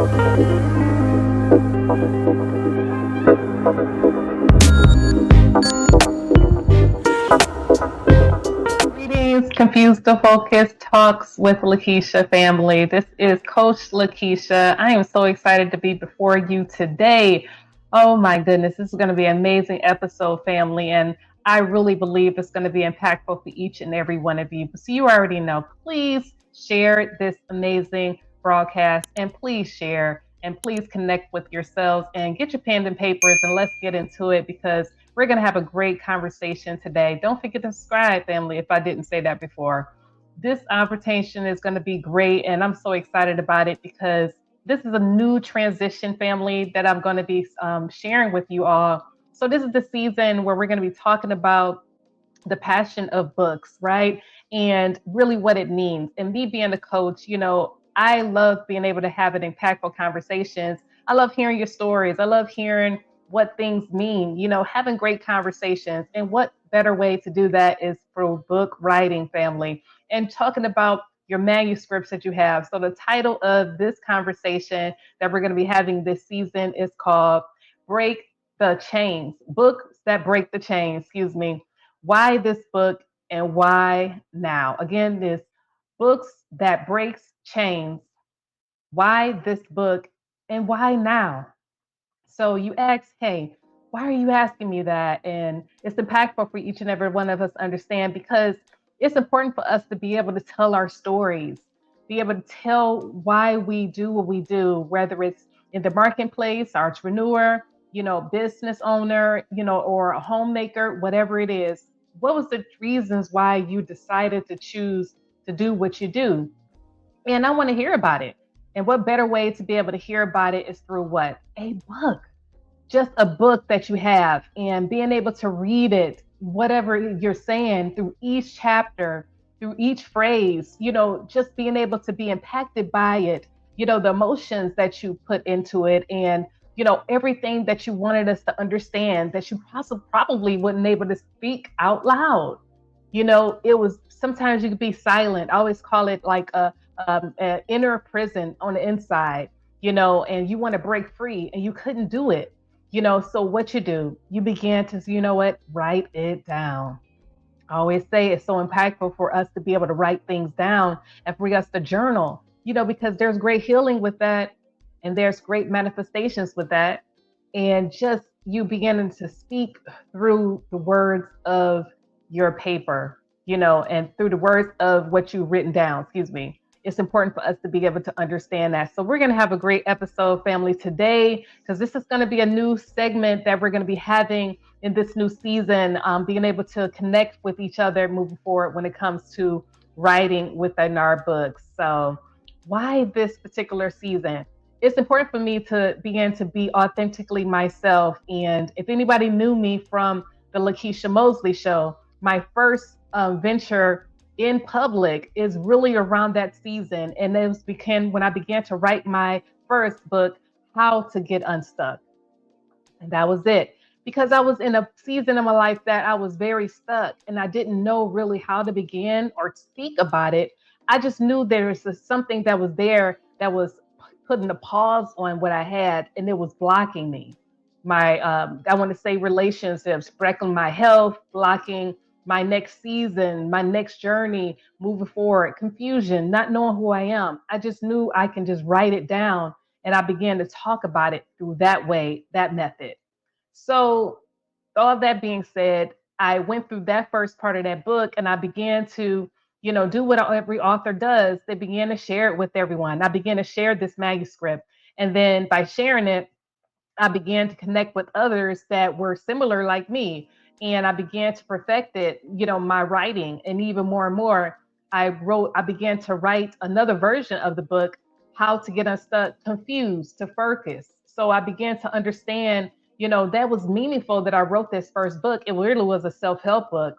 Greetings, Confused to Focus Talks with Lekeisha family. This is Coach Lekeisha. I am so excited to be before you today. Oh my goodness, this is going to be an amazing episode, family, and I really believe it's going to be impactful for each and every one of you. So you already know, please share this amazing broadcast and please share and please connect with yourselves and get your pen and papers and let's get into it because we're going to have a great conversation today. Don't forget to subscribe, family, if I didn't say that before. This conversation is going to be great, and I'm so excited about it because this is a new transition, family, that I'm going to be sharing with you all. So, this is the season where we're going to be talking about the passion of books, right? And really what it means. And me being a coach, I love being able to have an impactful conversations. I love hearing your stories. I love hearing what things mean, having great conversations. And what better way to do that is through book writing, family, and talking about your manuscripts that you have. So the title of this conversation that we're going to be having this season is called Break the Chains, Books That Break the Chains, excuse me. Why this book and why now? Again, this books that breaks chains. Why this book and why now? So you ask, hey, why are you asking me that? And it's impactful for each and every one of us to understand because it's important for us to be able to tell our stories, be able to tell why we do what we do, whether it's in the marketplace, entrepreneur, business owner, or a homemaker, whatever it is. What was the reasons why you decided to choose to do what you do? And I want to hear about it. And what better way to be able to hear about it is through what? A book, just a book that you have and being able to read it, whatever you're saying through each chapter, through each phrase, just being able to be impacted by it, the emotions that you put into it and, everything that you wanted us to understand that you probably wouldn't able to speak out loud. It was sometimes you could be silent. I always call it like a inner prison on the inside, and you want to break free and you couldn't do it. So what you do, you began to, write it down. I always say it's so impactful for us to be able to write things down and for us to journal, because there's great healing with that and there's great manifestations with that. And just you beginning to speak through the words of your paper, and through the words of what you've written down, excuse me. It's important for us to be able to understand that. So we're going to have a great episode, family, today, because this is going to be a new segment that we're going to be having in this new season, being able to connect with each other moving forward when it comes to writing within our books. So why this particular season? It's important for me to begin to be authentically myself. And if anybody knew me from the Lakeisha Mosley show, my first venture in public is really around that season. And it was when I began to write my first book, How to Get Unstuck. And that was it. Because I was in a season of my life that I was very stuck and I didn't know really how to begin or speak about it. I just knew there was something that was there that was putting a pause on what I had and it was blocking me. I want to say relationships, blocking my health, blocking my next season, my next journey, moving forward, confusion, not knowing who I am. I just knew I can just write it down and I began to talk about it through that way, that method. So, all that being said, I went through that first part of that book and I began to, do what every author does. They began to share it with everyone. I began to share this manuscript. And then by sharing it, I began to connect with others that were similar like me. And I began to perfect it, my writing. And even more and more, I began to write another version of the book, How to Get Unstuck, Confused to Focus. So I began to understand, that was meaningful that I wrote this first book. It really was a self-help book.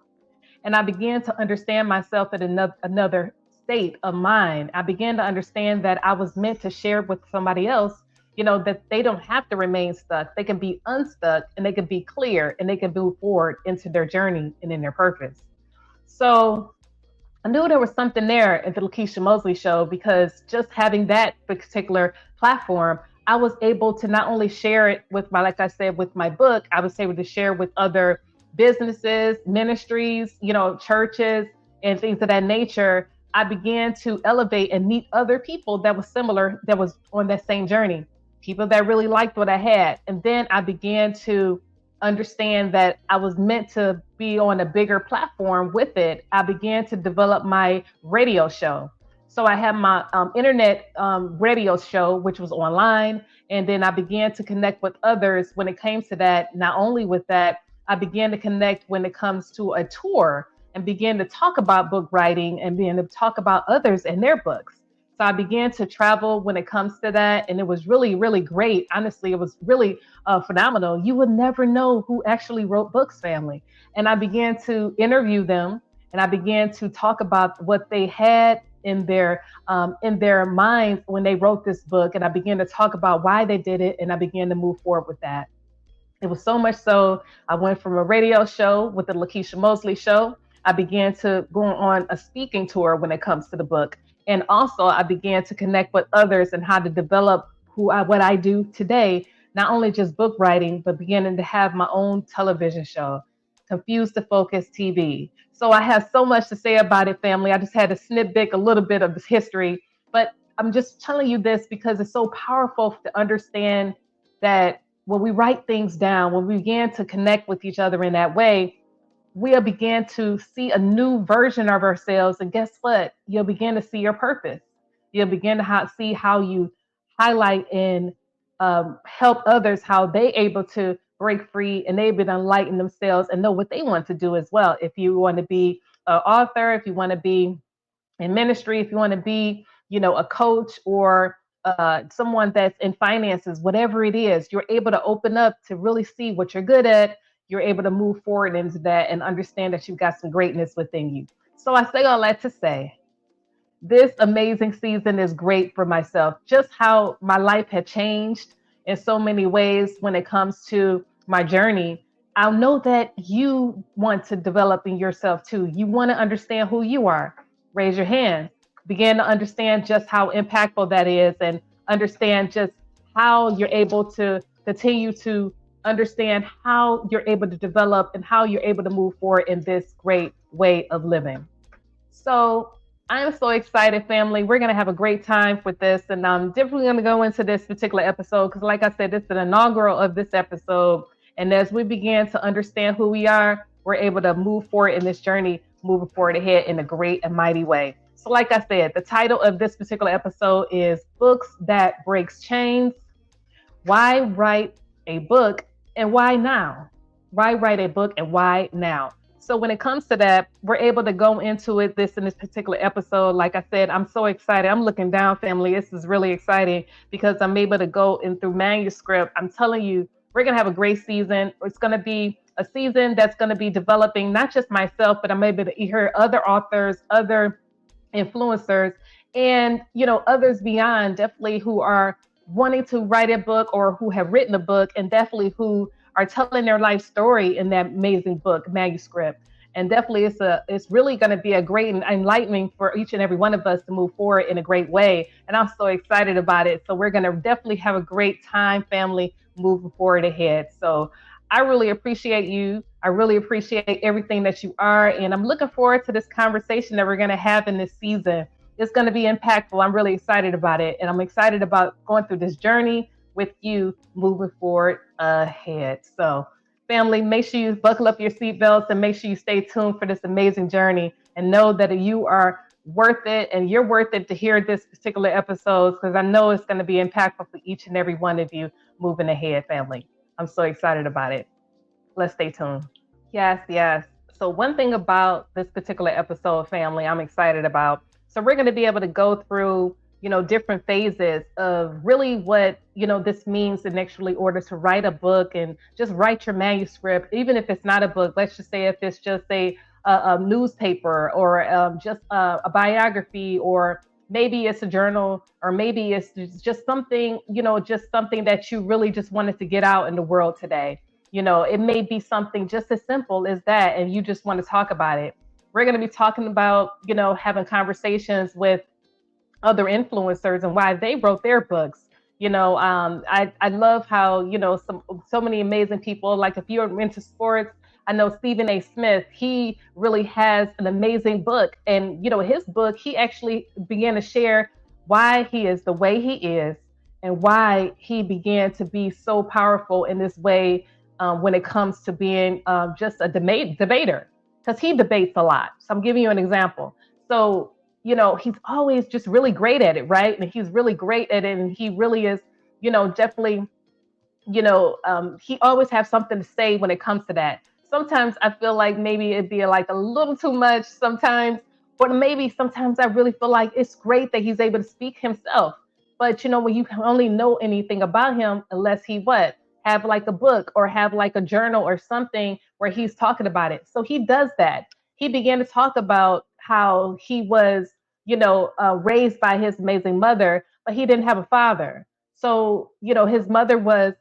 And I began to understand myself at another state of mind. I began to understand that I was meant to share with somebody else, that they don't have to remain stuck. They can be unstuck and they can be clear and they can move forward into their journey and in their purpose. So I knew there was something there at the Lakeisha Mosley show because just having that particular platform, I was able to not only share it with my, like I said, with my book, I was able to share with other businesses, ministries, churches, and things of that nature. I began to elevate and meet other people that was similar, that was on that same journey, people that really liked what I had. And then I began to understand that I was meant to be on a bigger platform with it. I began to develop my radio show. So I had my internet radio show, which was online. And then I began to connect with others when it came to that. Not only with that, I began to connect when it comes to a tour and began to talk about book writing and began to talk about others and their books. So I began to travel when it comes to that. And it was really, really great. Honestly, it was really phenomenal. You would never know who actually wrote books, family. And I began to interview them, and I began to talk about what they had in their minds when they wrote this book. And I began to talk about why they did it, and I began to move forward with that. It was so much so I went from a radio show with the Lakeisha Mosley show. I began to go on a speaking tour when it comes to the book. And also I began to connect with others and how to develop what I do today, not only just book writing, but beginning to have my own television show, Confused to Focus TV. So I have so much to say about it, family. I just had to snippet a little bit of this history, but I'm just telling you this because it's so powerful to understand that when we write things down, when we began to connect with each other in that way, we'll begin to see a new version of ourselves. And guess what? You'll begin to see your purpose. You'll begin to see how you highlight and help others, how they able to break free and able to enlighten themselves and know what they want to do as well. If you want to be an author, if you want to be in ministry, if you want to be, a coach or someone that's in finances, whatever it is, you're able to open up to really see what you're good at. You're able to move forward into that and understand that you've got some greatness within you. So I say all that to say, this amazing season is great for myself. Just how my life had changed in so many ways when it comes to my journey. I know that you want to develop in yourself too. You want to understand who you are. Raise your hand. Begin to understand just how impactful that is and understand just how you're able to continue to understand how you're able to develop and how you're able to move forward in this great way of living. So I'm so excited, family. We're going to have a great time with this. And I'm definitely going to go into this particular episode because, like I said, this is an inaugural of this episode. And as we begin to understand who we are, we're able to move forward in this journey, moving forward ahead in a great and mighty way. So like I said, the title of this particular episode is Books That Breaks Chains. Why write a book and why now? Why write a book and why now? So when it comes to that, we're able to go into it in this particular episode. Like I said, I'm so excited. I'm looking down, family. This is really exciting because I'm able to go in through manuscript. I'm telling you, we're going to have a great season. It's going to be a season that's going to be developing not just myself, but I'm able to hear other authors, other influencers, and others beyond, definitely who are wanting to write a book or who have written a book, and definitely who are telling their life story in that amazing book manuscript. And definitely it's really going to be a great and enlightening for each and every one of us to move forward in a great way. And I'm so excited about it. So we're going to definitely have a great time, family, moving forward ahead. So I really appreciate you. I really appreciate everything that you are. And I'm looking forward to this conversation that we're going to have in this season. It's going to be impactful. I'm really excited about it. And I'm excited about going through this journey with you moving forward ahead. So family, make sure you buckle up your seatbelts and make sure you stay tuned for this amazing journey and know that you are worth it and you're worth it to hear this particular episode because I know it's going to be impactful for each and every one of you moving ahead, family. I'm so excited about it. Let's stay tuned. Yes, yes. So one thing about this particular episode, family, I'm excited about. So we're going to be able to go through, different phases of really what, this means in actually order to write a book and just write your manuscript, even if it's not a book. Let's just say if it's just a newspaper or just a biography, or maybe it's a journal, or maybe it's just something, just something that you really just wanted to get out in the world today. It may be something just as simple as that, and you just want to talk about it. We're going to be talking about, having conversations with other influencers and why they wrote their books. I love how, so many amazing people, like if you're into sports, I know Stephen A. Smith, he really has an amazing book. And, his book, he actually began to share why he is the way he is and why he began to be so powerful in this way when it comes to being just a debater, because he debates a lot. So I'm giving you an example. So he's always just really great at it, right? And he's really great at it. And he really is, definitely, he always has something to say when it comes to that. Sometimes I feel like maybe it'd be like a little too much sometimes, but maybe sometimes I really feel like it's great that he's able to speak himself. But when you can only know anything about him unless he have like a book or have like a journal or something where he's talking about it. So he does that. He began to talk about how he was, raised by his amazing mother, but he didn't have a father. So, his mother was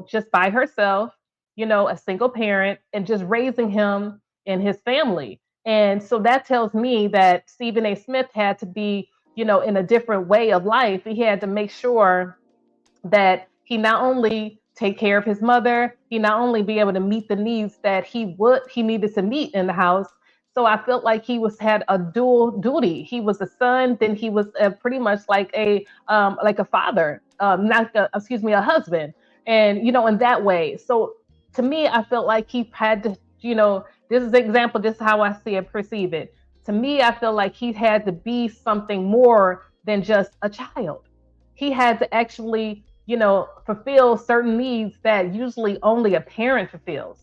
just by herself, a single parent and just raising him and his family. And so that tells me that Stephen A. Smith had to be, in a different way of life. He had to make sure that he not only take care of his mother, he not only be able to meet the needs that he needed to meet in the house. So I felt like he had a dual duty. He was a son, then he was pretty much like a father, not a, excuse me, a husband, and in that way. So to me, I felt like he had to, this is an example, just how I see it, perceive it. To me, I feel like he had to be something more than just a child. He had to actually, fulfill certain needs that usually only a parent fulfills.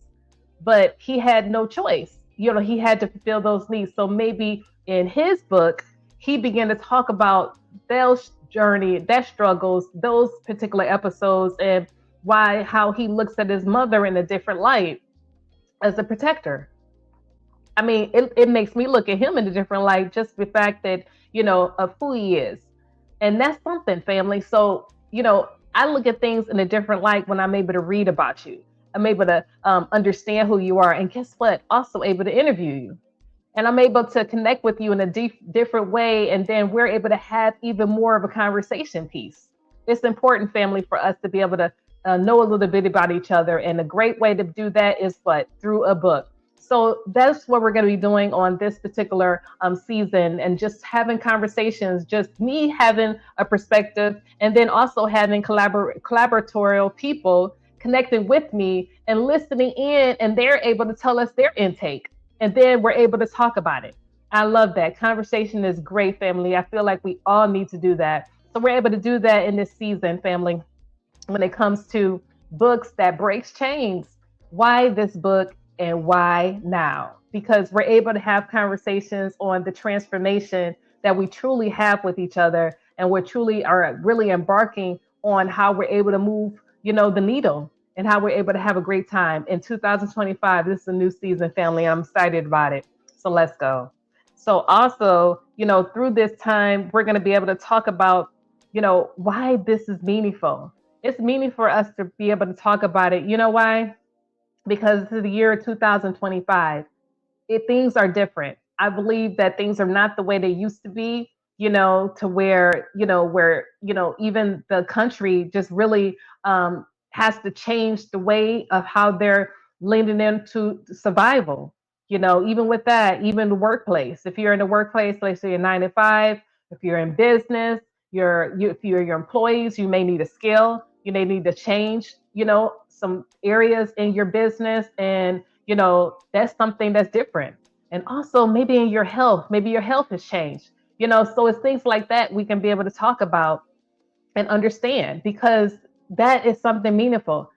But he had no choice. He had to fulfill those needs. So maybe in his book, he began to talk about those journey, that struggles, those particular episodes, and how he looks at his mother in a different light as a protector. I mean, it makes me look at him in a different light, just the fact that, of who he is. And that's something, family. So, I look at things in a different light when I'm able to read about you. I'm able to understand who you are. And guess what? Also able to interview you. And I'm able to connect with you in a different way. And then we're able to have even more of a conversation piece. It's important, family, for us to be able to know a little bit about each other. And a great way to do that is through a book. So that's what we're going to be doing on this particular season, and just having conversations, just me having a perspective, and then also having collaboratorial people connecting with me and listening in, and they're able to tell us their intake, and then we're able to talk about it. I love that. Conversation is great, family. I feel like we all need to do that. So we're able to do that in this season, family, when it comes to books that breaks chains. Why this book? And why now? Because we're able to have conversations on the transformation that we truly have with each other. And we truly are really embarking on how we're able to move, the needle, and how we're able to have a great time. In 2025, this is a new season, family. I'm excited about it. So let's go. So also, through this time, we're going to be able to talk about, why this is meaningful. It's meaningful for us to be able to talk about it. You know why? Because this is the year 2025. Things are different. I believe that things are not the way they used to be, to where even the country just really has to change the way of how they're leaning into survival. Even with that, even the workplace. If you're in the workplace, let's say you're 9 to 5, if you're in business, if you're your employees, you may need a skill, you may need to change, some areas in your business, and that's something that's different. And also maybe in maybe your health has changed, so it's things like that we can be able to talk about and understand, because that is something meaningful.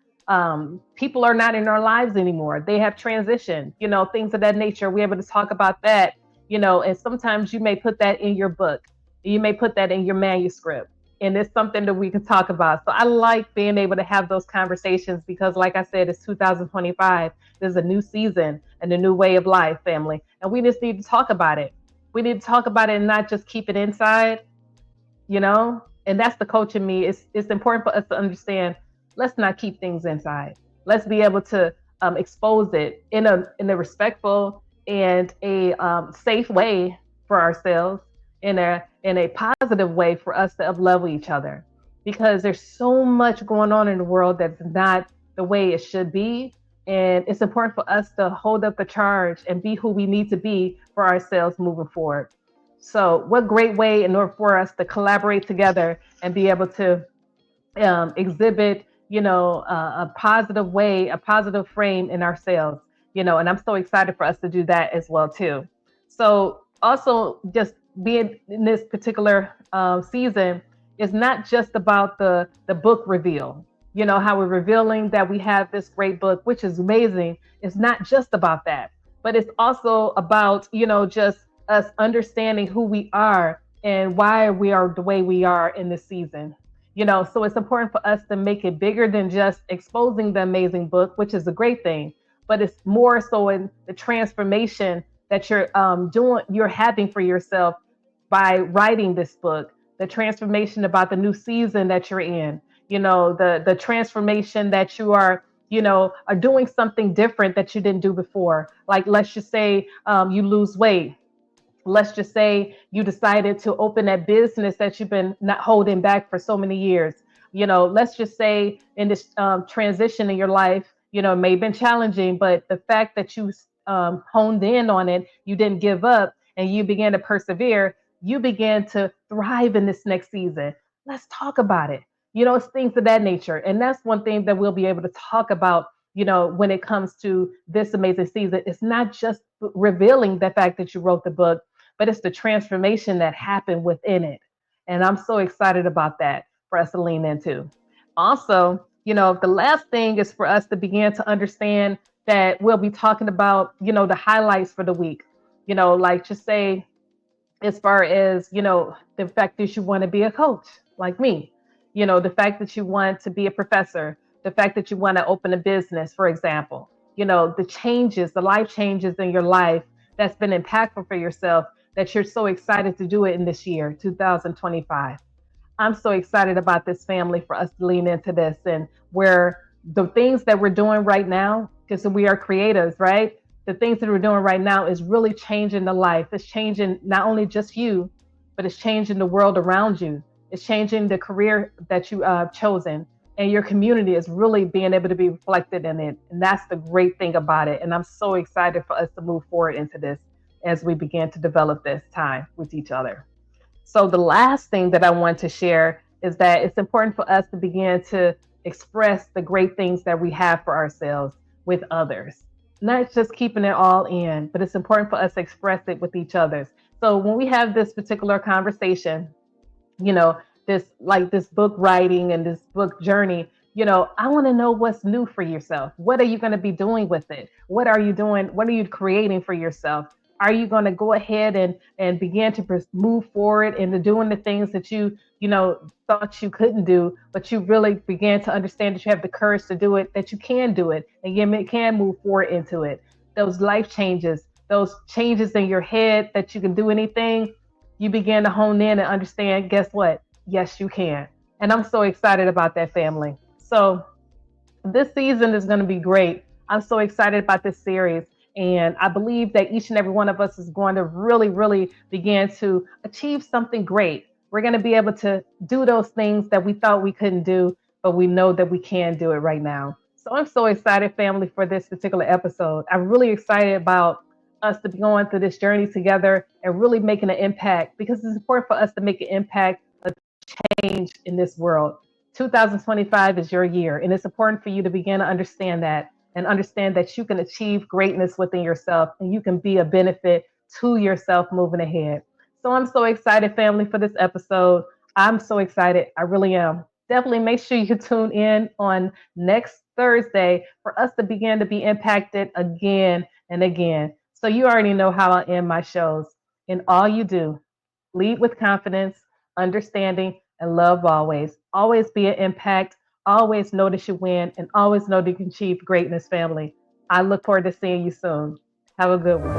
People are not in our lives anymore. They have transitioned, things of that nature. We're able to talk about that, and sometimes you may put that in your book, you may put that in your manuscript, and it's something that we can talk about. So I like being able to have those conversations, because like I said, it's 2025. There's a new season and a new way of life, family. And we just need to talk about it. We need to talk about it and not just keep it inside, and that's the coach in me. It's important for us to understand, let's not keep things inside. Let's be able to expose it in a respectful and a safe way for ourselves, in a positive way for us to uplevel each other, because there's so much going on in the world that's not the way it should be. And it's important for us to hold up the charge and be who we need to be for ourselves moving forward. So what great way in order for us to collaborate together and be able to exhibit, a positive way, a positive frame in ourselves, and I'm so excited for us to do that as well too. So also just being in this particular season is not just about the book reveal. How we're revealing that we have this great book, which is amazing. It's not just about that, but it's also about, just us understanding who we are and why we are the way we are in this season. So it's important for us to make it bigger than just exposing the amazing book, which is a great thing, but it's more so in the transformation that you're having for yourself by writing this book, the transformation about the new season that you're in, the transformation that you are doing something different that you didn't do before. Like, let's just say you lose weight. Let's just say you decided to open that business that you've been not holding back for so many years. Let's just say in this transition in your life, it may have been challenging, but the fact that you honed in on it, you didn't give up, and you began to persevere, you began to thrive in this next season. Let's talk about it. It's things of that nature. And that's one thing that we'll be able to talk about, when it comes to this amazing season. It's not just revealing the fact that you wrote the book, but it's the transformation that happened within it. And I'm so excited about that for us to lean into. Also, the last thing is for us to begin to understand that we'll be talking about, the highlights for the week. Like, just say, as far as, the fact that you want to be a coach like me, the fact that you want to be a professor, the fact that you want to open a business, for example, the changes, the life changes in your life that's been impactful for yourself, that you're so excited to do it in this year, 2025. I'm so excited about this, family, for us to lean into this, and where the things that we're doing right now, because we are creatives, right? The things that we're doing right now is really changing the life. It's changing not only just you, but it's changing the world around you. It's changing the career that you chosen, and your community is really being able to be reflected in it. And that's the great thing about it. And I'm so excited for us to move forward into this as we begin to develop this time with each other. So the last thing that I want to share is that it's important for us to begin to express the great things that we have for ourselves with others. Not just keeping it all in, but it's important for us to express it with each other. So when we have this particular conversation, this book writing and this book journey, I want to know what's new for yourself. What are you going to be doing with it? What are you doing? What are you creating for yourself? Are you going to go ahead and begin to move forward into doing the things that you thought you couldn't do, but you really began to understand that you have the courage to do it, that you can do it, and you can move forward into it. Those life changes, those changes in your head that you can do anything, you begin to hone in and understand, guess what? Yes, you can. And I'm so excited about that, family. So this season is going to be great. I'm so excited about this series. And I believe that each and every one of us is going to really, really begin to achieve something great. We're going to be able to do those things that we thought we couldn't do, but we know that we can do it right now. So I'm so excited, family, for this particular episode. I'm really excited about us to be going through this journey together and really making an impact, because it's important for us to make an impact, a change in this world. 2025 is your year, and it's important for you to begin to understand that, and understand that you can achieve greatness within yourself, and you can be a benefit to yourself moving ahead. So I'm so excited, family, for this episode. I'm so excited. I really am. Definitely make sure you tune in on next Thursday for us to begin to be impacted again and again. So you already know how I end my shows. In all you do, lead with confidence, understanding, and love always. Always be an impact. Always know that you win, and always know that you can achieve greatness, family. I look forward to seeing you soon. Have a good one.